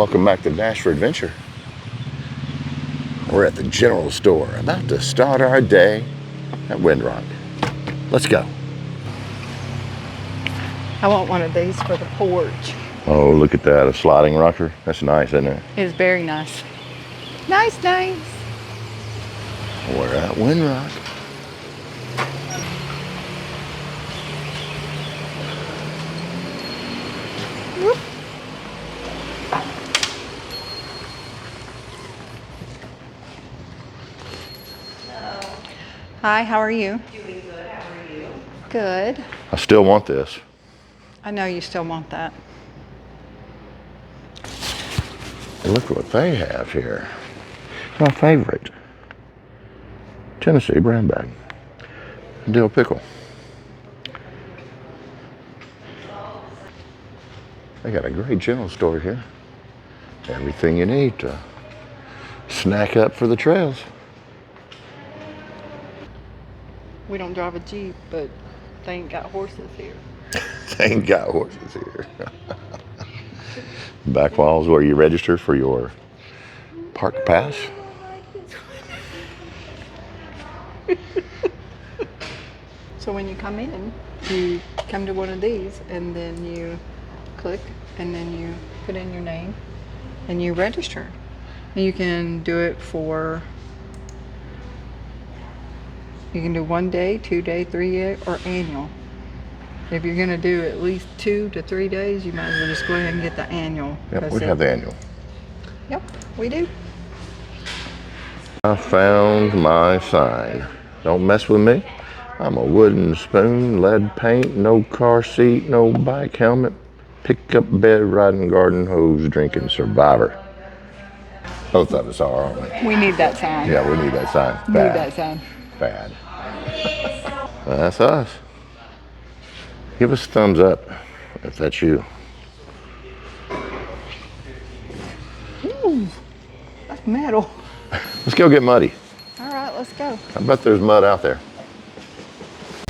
Welcome back to Dash for Adventure. We're at the general store, about to start our day at Windrock. Let's go. I want one of these for the porch. Oh, look at that, a sliding rocker. That's nice, isn't it? It is very nice. Nice. We're at Windrock. Whoop. Hi, how are you? Doing good. How are you? Good. I still want this. I know you still want that. Look what they have here. My favorite. Tennessee brown bag. Dill pickle. They got a great general store here. Everything you need to snack up for the trails. We don't drive a Jeep, but they ain't got horses here. They ain't got horses here. Back walls where you register for your park pass. So when you come in, you come to one of these and then you click and then you put in your name and you register. And you can do it for, you can do 1 day, 2 day, 3 day, or annual. If you're gonna do at least 2 to 3 days, you might as well just go ahead and get the annual. Yep, we have the annual. Yep, we do. I found my sign. Don't mess with me. I'm a wooden spoon, lead paint, no car seat, no bike helmet, pick up bed, riding garden hose, drinking survivor. Both of us are, aren't we? We need that sign. Yeah, we need that sign. We need that sign. Bad. That's us. Give us a thumbs up if that's you. Ooh, that's metal. Let's go get muddy. All right, let's go. I bet there's mud out there.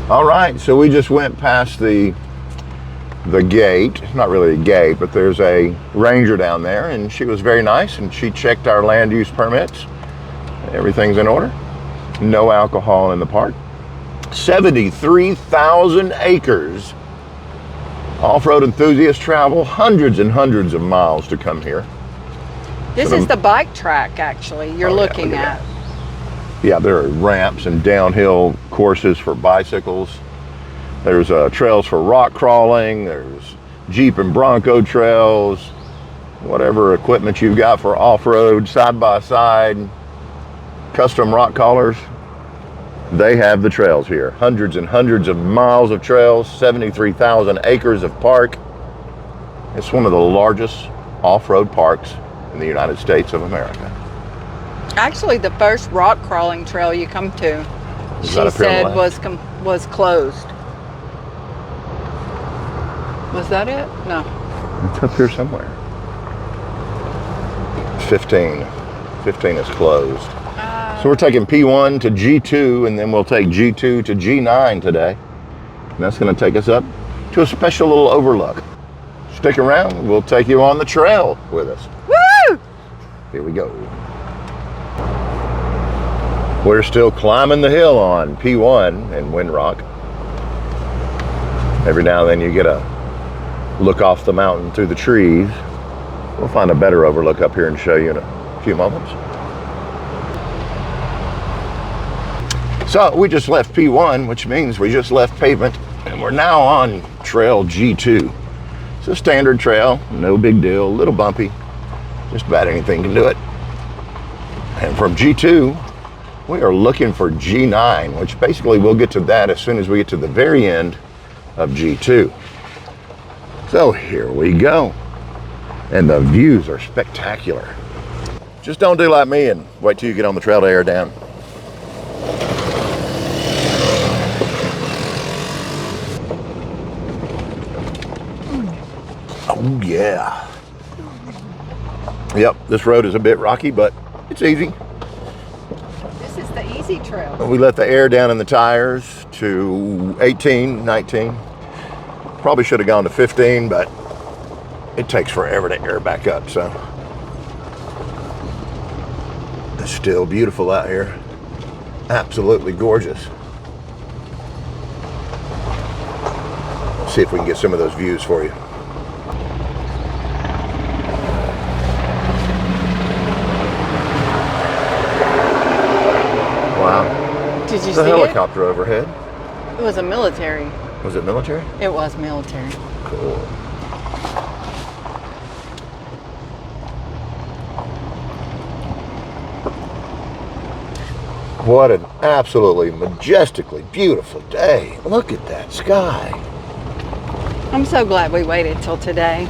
All right, so we just went past the gate. Not really a gate, but there's a ranger down there, and she was very nice, and she checked our land use permits. Everything's in order. No alcohol in the park. 73,000 acres. Off-road enthusiasts travel hundreds and hundreds of miles to come here. This is the bike track, actually, you're looking at. Yeah, there are ramps and downhill courses for bicycles. There's trails for rock crawling. There's Jeep and Bronco trails. Whatever equipment you've got for off-road, side-by-side, custom rock crawlers, they have the trails here. Hundreds and hundreds of miles of trails, 73,000 acres of park. It's one of the largest off-road parks in the United States of America. Actually, the first rock crawling trail you come to, she said was closed. Was that it? No. It's up here somewhere. 15. 15 is closed. So we're taking P1 to G2, and then we'll take G2 to G9 today. And that's going to take us up to a special little overlook. Stick around, we'll take you on the trail with us. Woo! Here we go. We're still climbing the hill on P1 in Windrock. Every now and then you get a look off the mountain through the trees. We'll find a better overlook up here and show you in a few moments. So we just left P1, which means we just left pavement, and we're now on trail G2. It's a standard trail, no big deal, a little bumpy, just about anything can do it. And from G2, we are looking for G9, which basically we'll get to that as soon as we get to the very end of G2. So here we go. And the views are spectacular. Just don't do like me and wait till you get on the trail to air down. Oh yeah. Yep, this road is a bit rocky, but it's easy. This is the easy trail. We let the air down in the tires to 18, 19. Probably should have gone to 15, but it takes forever to air back up. So It's still beautiful out here. Absolutely gorgeous. Let's see if we can get some of those views for you. Wow. Did you There's see a helicopter overhead. it? It was a military. Was it military? It was military. Cool. What an absolutely majestically beautiful day. Look at that sky. I'm so glad we waited till today.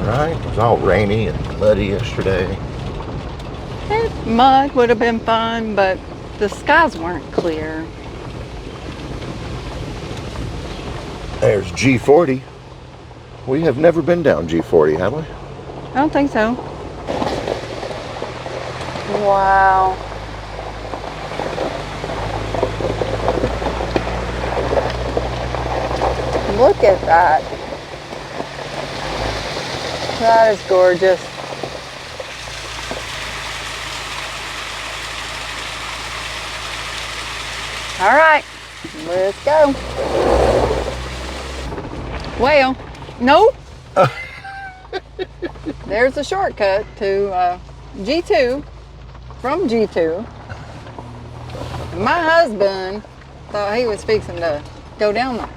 Right? It was all rainy and muddy yesterday. Mud would have been fun, but the skies weren't clear. There's G40. We have never been down G40, have we? I don't think so. Wow. Look at that. That is gorgeous. All right, let's go. Well, no. There's a shortcut to G2 from G2. My husband thought he was fixing to go down there.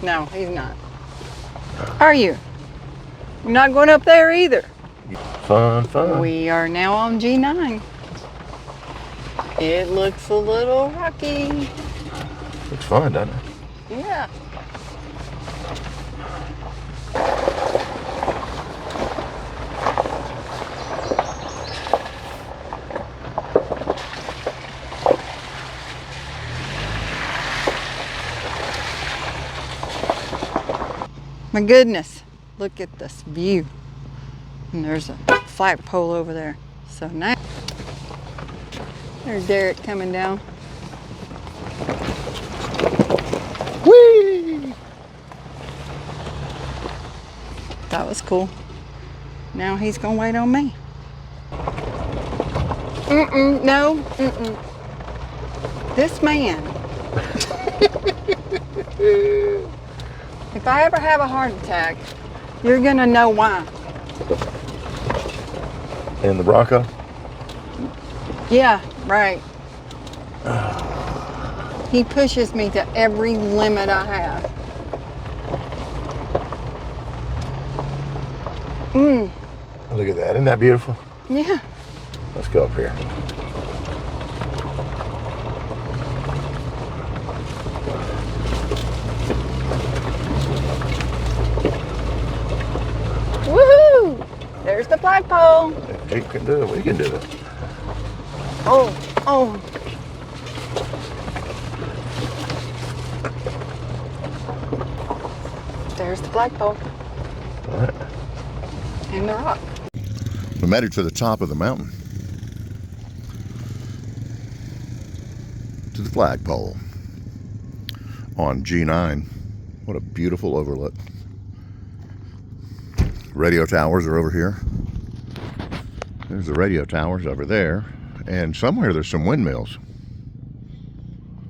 No, he's not. Are you? You're not going up there either. Fun, fun. We are now on G9. It looks a little rocky. Looks fun, doesn't it? Yeah. My goodness, look at this view. And there's a flagpole over there. So now, there's Derek coming down. Whee! That was cool. Now he's gonna wait on me. No, This man. If I ever have a heart attack, you're gonna know why. In the Bronco? Yeah, right. He pushes me to every limit I have. Look at that. Isn't that beautiful? Yeah. Let's go up here. Woohoo! There's the flagpole. If Jeep can do it, we can do it. Oh. There's the flagpole. All right. And the rock. We made it to the top of the mountain. To the flagpole on G9. What a beautiful overlook. Radio towers are over here. There's the radio towers over there. And somewhere there's some windmills.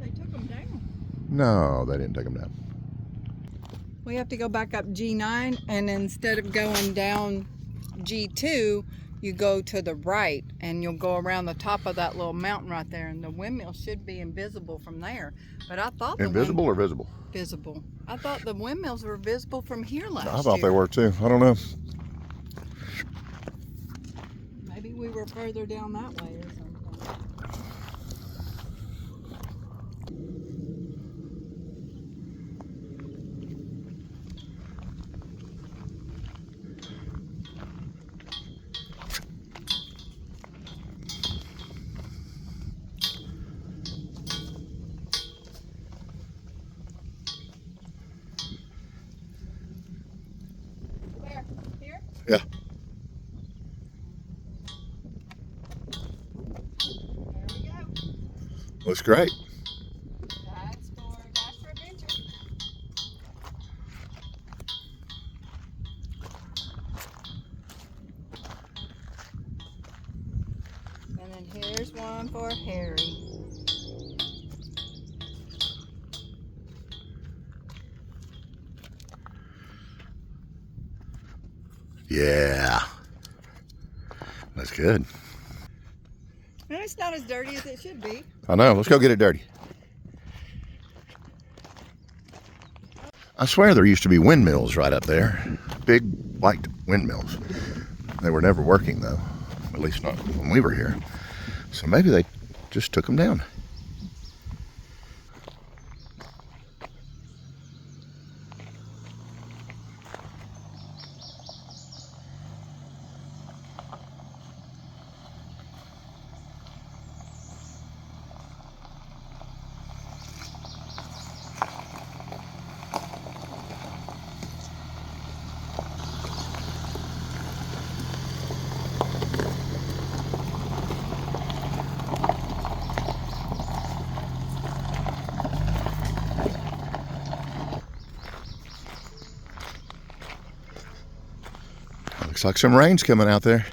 They took them down. No, they didn't take them down. We have to go back up G9, and instead of going down G2, you go to the right, and you'll go around the top of that little mountain right there, and the windmill should be invisible from there. But I thought Invisible or visible? Visible. I thought the windmills were visible from here last year. I thought they were too. I don't know. Maybe we were further down that way or something. Here? Yeah. There we go. Looks great. That's for adventure. And then here's Here's one for Harry. Yeah. That's good. And it's not as dirty as it should be. I know. Let's go get it dirty. I swear there used to be windmills right up there. Big white windmills. They were never working though. At least not when we were here. So maybe they just took them down. Looks like some rain's coming out there.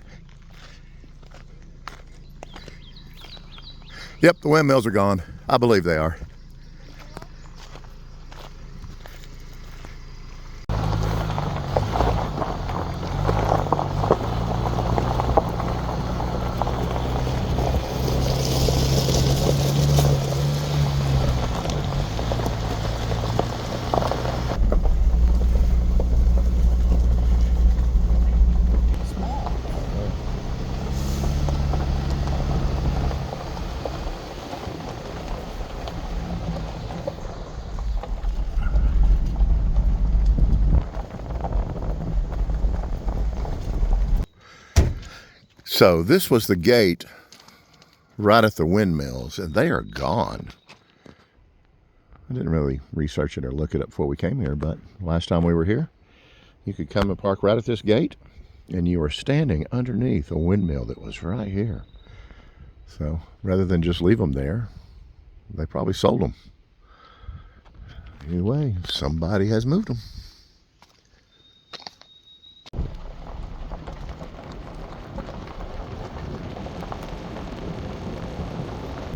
Yep, the windmills are gone. I believe they are. So this was the gate right at the windmills, and they are gone. I didn't really research it or look it up before we came here, but last time we were here, you could come and park right at this gate, and you were standing underneath a windmill that was right here. So rather than just leave them there, they probably sold them. Anyway, somebody has moved them.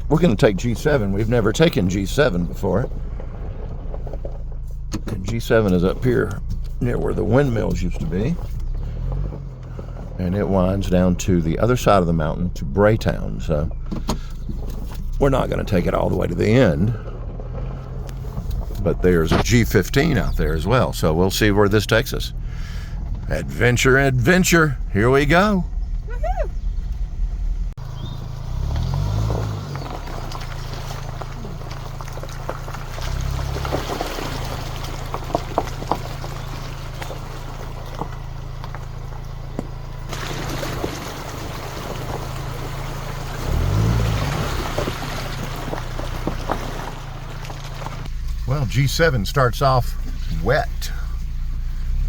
We're going to take G7. We've never taken G7 before. And G7 is up here near where the windmills used to be. And it winds down to the other side of the mountain to Braytown. So we're not going to take it all the way to the end. But there's a G15 out there as well. So we'll see where this takes us. Adventure, adventure. Here we go. Well, G7 starts off wet.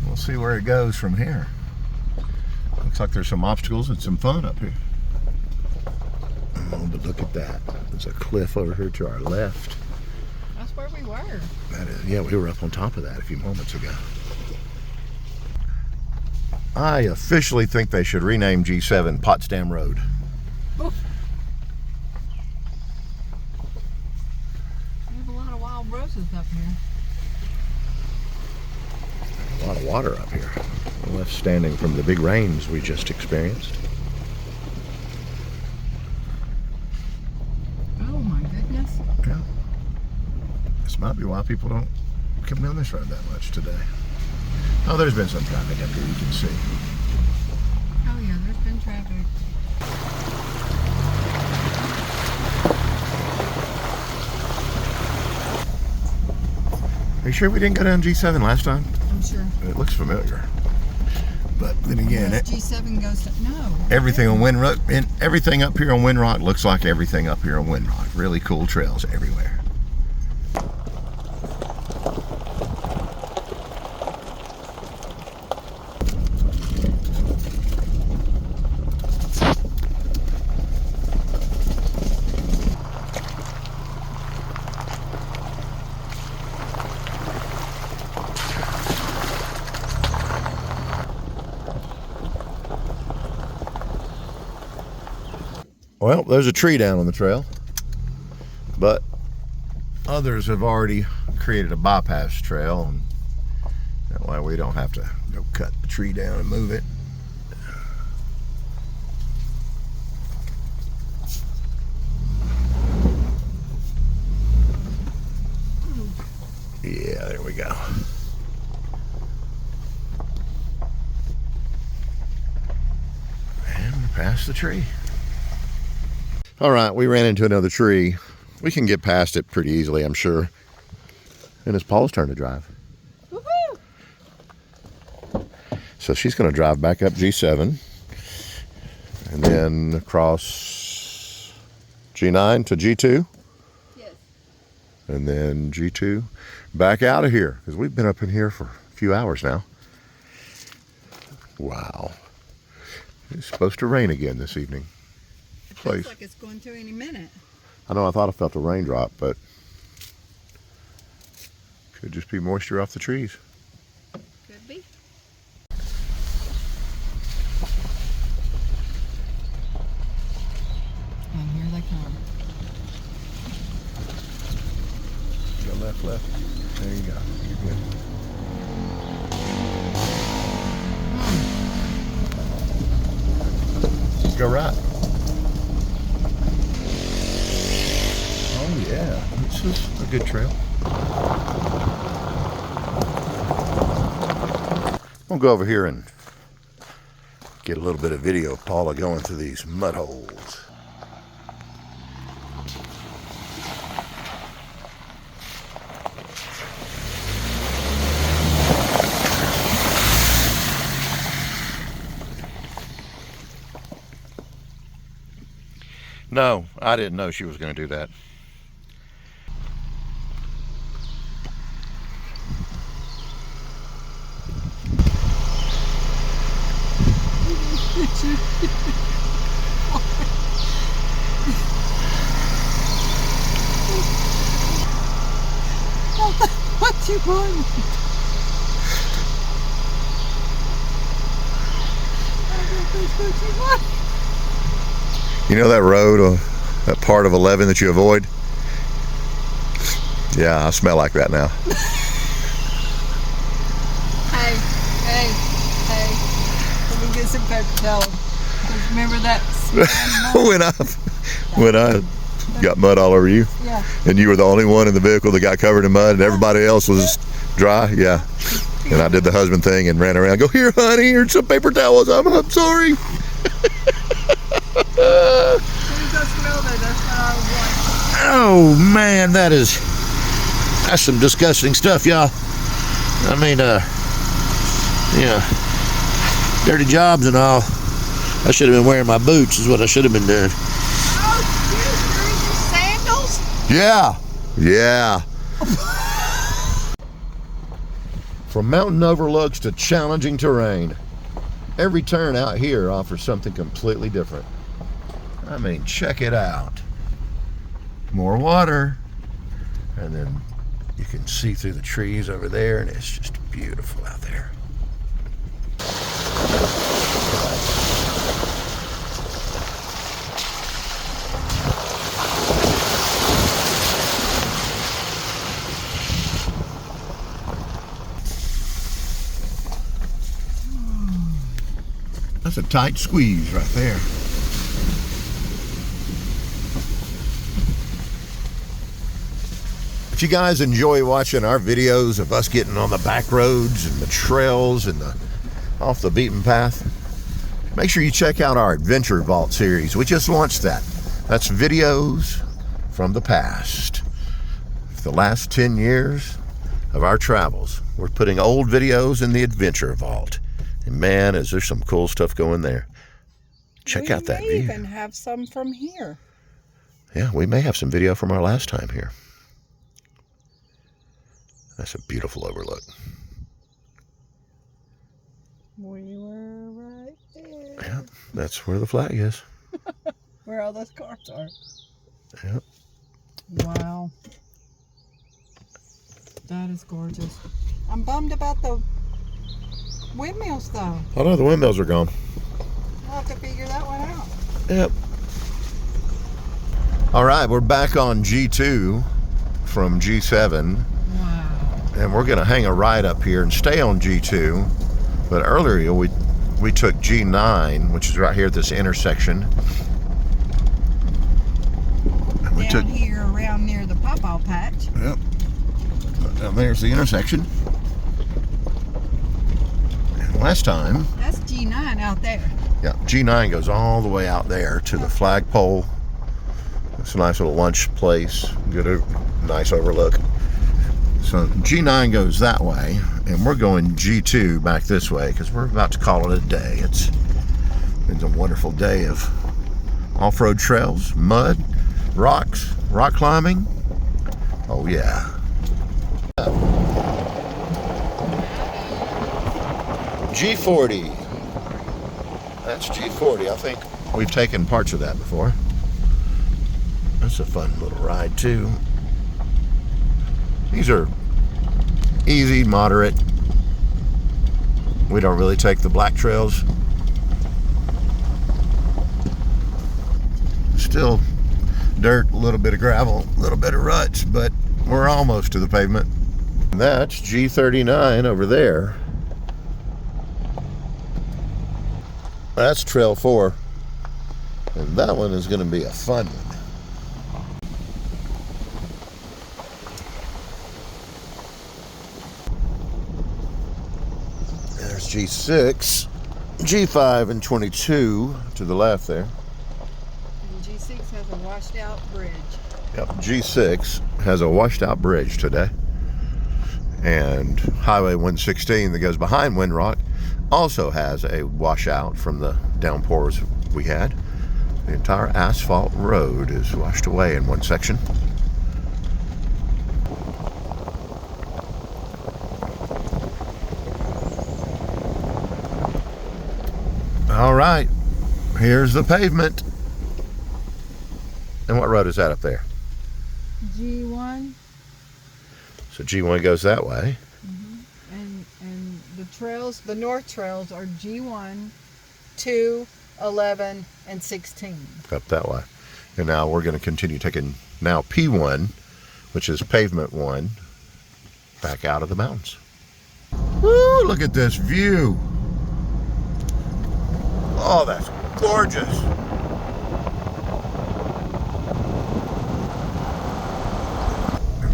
We'll see where it goes from here. Looks like there's some obstacles and some fun up here. Oh, but look at that. There's a cliff over here to our left. That's where we were. That is, yeah, we were up on top of that a few moments ago. I officially think they should rename G7 Potsdam Road. Oof. Roses up here. A lot of water up here. Left standing from the big rains we just experienced. Oh my goodness. Yeah. This might be why people don't come down this road that much today. Oh, there's been some traffic up here, you can see. Oh yeah, there's been traffic. Are you sure we didn't go down G7 last time? I'm sure. It looks familiar. But then again, G7 goes to, no. Everything on Windrock, and everything up here on Windrock looks like everything up here on Windrock. Really cool trails everywhere. Well, there's a tree down on the trail, but others have already created a bypass trail, and that way we don't have to go cut the tree down and move it. Yeah, there we go. And we're past the tree. All right, we ran into another tree. We can get past it pretty easily, I'm sure. And it's Paul's turn to drive. Woohoo! So she's going to drive back up G7 and then across G9 to G2. Yes. And then G2 back out of here, because we've been up in here for a few hours now. Wow. It's supposed to rain again this evening. Looks like it's going to any minute. I know, I thought I felt a raindrop, but could just be moisture off the trees. Could be. And here they come. Go left, left. There you go. You're good. Go right. Oh yeah, this is a good trail. We'll go over here and get a little bit of video of Paula going through these mud holes. No, I didn't know she was going to do that. What you want? You know that road, that part of 11 that you avoid? Yeah, I smell like that now. Hey. Let me get some paper towel. Remember that when I got mud all over you? Yeah. And you were the only one in the vehicle that got covered in mud and everybody else was dry? Yeah. And I did the husband thing and ran around, go, here honey, here's some paper towels, I'm sorry. As soon as I smelled it, that's what I was like. Oh man, that's some disgusting stuff, y'all. I mean, yeah, dirty jobs and all. I should have been wearing my boots is what I should have been doing. Oh, you're wearing your sandals? Yeah. From mountain overlooks to challenging terrain, every turn out here offers something completely different. I mean, check it out. More water, and then you can see through the trees over there, and it's just beautiful out there. That's a tight squeeze right there. If you guys enjoy watching our videos of us getting on the back roads and the trails and the off the beaten path, make sure you check out our Adventure Vault series. We just launched that. That's videos from the past. For the last 10 years of our travels, we're putting old videos in the Adventure Vault. And man, is there some cool stuff going there. Check out that view. We may even have some from here. Yeah, we may have some video from our last time here. That's a beautiful overlook. We were right there. Yeah, that's where the flag is. Where all those cars are. Yep. Wow. That is gorgeous. I'm bummed about the windmills though. Oh no, the windmills are gone. We'll have to figure that one out. Yep. All right, we're back on G2 from G7. Wow. And we're gonna hang a right up here and stay on G2. But earlier we took G9, which is right here at this intersection. And we Down here around near the pawpaw patch. Yep. Now there's the intersection. And last time. That's G9 out there. Yeah, G9 goes all the way out there to the flagpole. It's a nice little lunch place. Get a nice overlook. So G9 goes that way, and we're going G2 back this way because we're about to call it a day. It's been a wonderful day of off-road trails, mud, rocks, rock climbing. Oh yeah. G40. That's G40. I think we've taken parts of that before. That's a fun little ride too. These are easy, moderate. We don't really take the black trails. Still dirt, a little bit of gravel, a little bit of ruts, but we're almost to the pavement. And that's G39 over there. That's Trail 4. And that one is going to be a fun one. There's G6, G5 and 22 to the left there. And G6 has a washed out bridge. Yep, G6 has a washed out bridge today. And Highway 116 that goes behind Windrock also has a washout from the downpours we had. The entire asphalt road is washed away in one section. All right, here's the pavement. And what road is that up there? G1. So G1 goes that way. And the trails, the north trails are G1, 2, 11, and 16. Up that way. And now we're going to continue taking now P1, which is pavement 1, back out of the mountains. Woo, look at this view. Oh, that's gorgeous.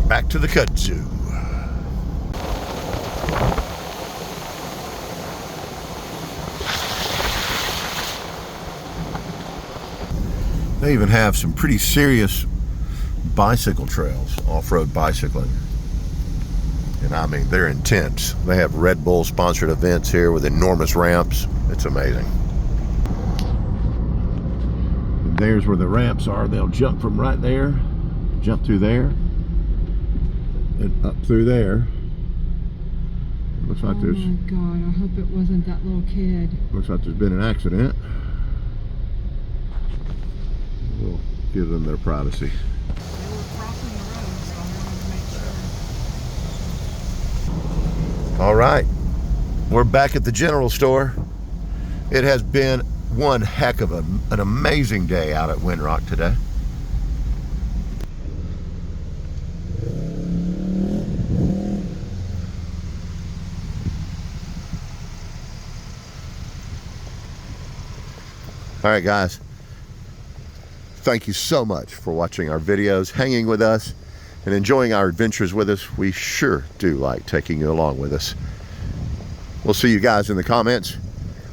Back to the kudzu. They even have some pretty serious bicycle trails, off-road bicycling. And I mean, they're intense. They have Red Bull sponsored events here with enormous ramps. It's amazing. And there's where the ramps are. They'll jump from right there, jump through there, and up through there. Looks like there's. Oh my God! I hope it wasn't that little kid. Looks like there's been an accident. We'll give them their privacy. They were crossing the road, so I wanted to make sure. All right, we're back at the general store. It has been one heck of an amazing day out at Windrock today. All right, guys. Thank you so much for watching our videos, hanging with us, and enjoying our adventures with us. We sure do like taking you along with us. We'll see you guys in the comments.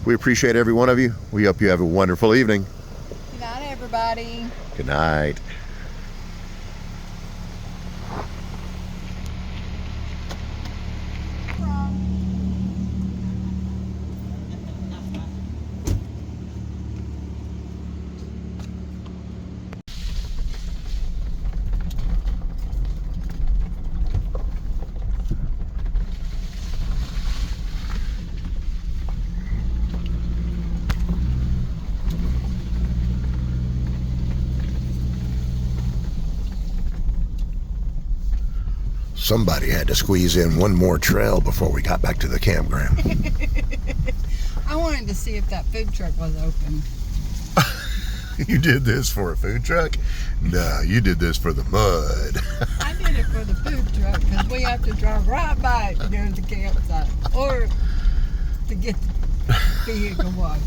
We appreciate every one of you. We hope you have a wonderful evening. Good night, everybody. Good night. Somebody had to squeeze in one more trail before we got back to the campground. I wanted to see if that food truck was open. You did this for a food truck? No, you did this for the mud. I did it for the food truck because we have to drive right by it to go to the campsite or to get the vehicle washed.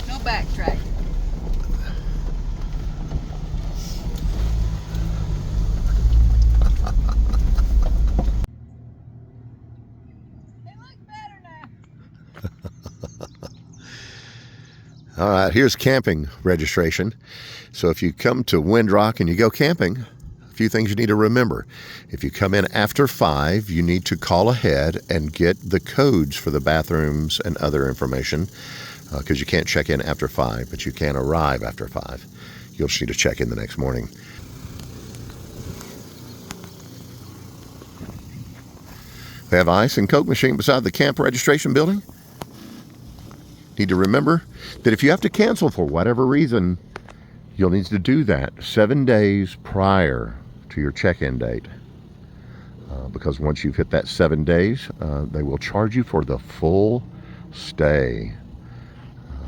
No backtrack. They look better now. All right, here's camping registration. So if you come to Windrock and you go camping, a few things you need to remember. If you come in after 5, you need to call ahead and get the codes for the bathrooms and other information because you can't check in after 5, but you can arrive after 5. You'll just need to check in the next morning. They have ice and Coke machine beside the camp registration building. Need to remember that if you have to cancel for whatever reason, you'll need to do that 7 days prior to your check-in date. Because once you've hit that 7 days, they will charge you for the full stay.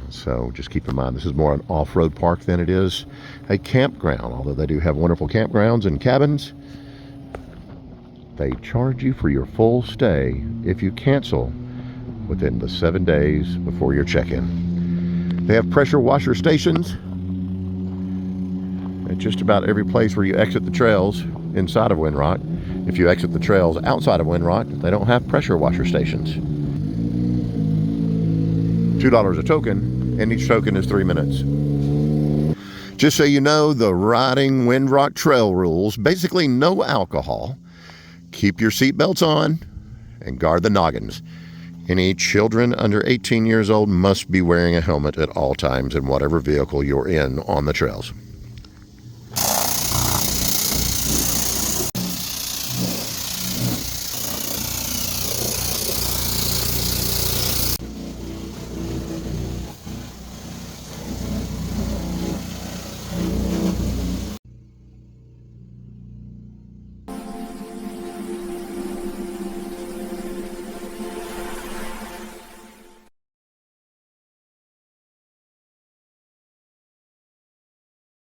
So just keep in mind, this is more an off-road park than it is a campground. Although they do have wonderful campgrounds and cabins, they charge you for your full stay if you cancel within the 7 days before your check-in. They have pressure washer stations at just about every place where you exit the trails inside of Windrock. If you exit the trails outside of Windrock, they don't have pressure washer stations. $2 a token, and each token is 3 minutes. Just so you know, the riding Windrock trail rules, basically no alcohol, keep your seatbelts on, and guard the noggins. Any children under 18 years old must be wearing a helmet at all times in whatever vehicle you're in on the trails.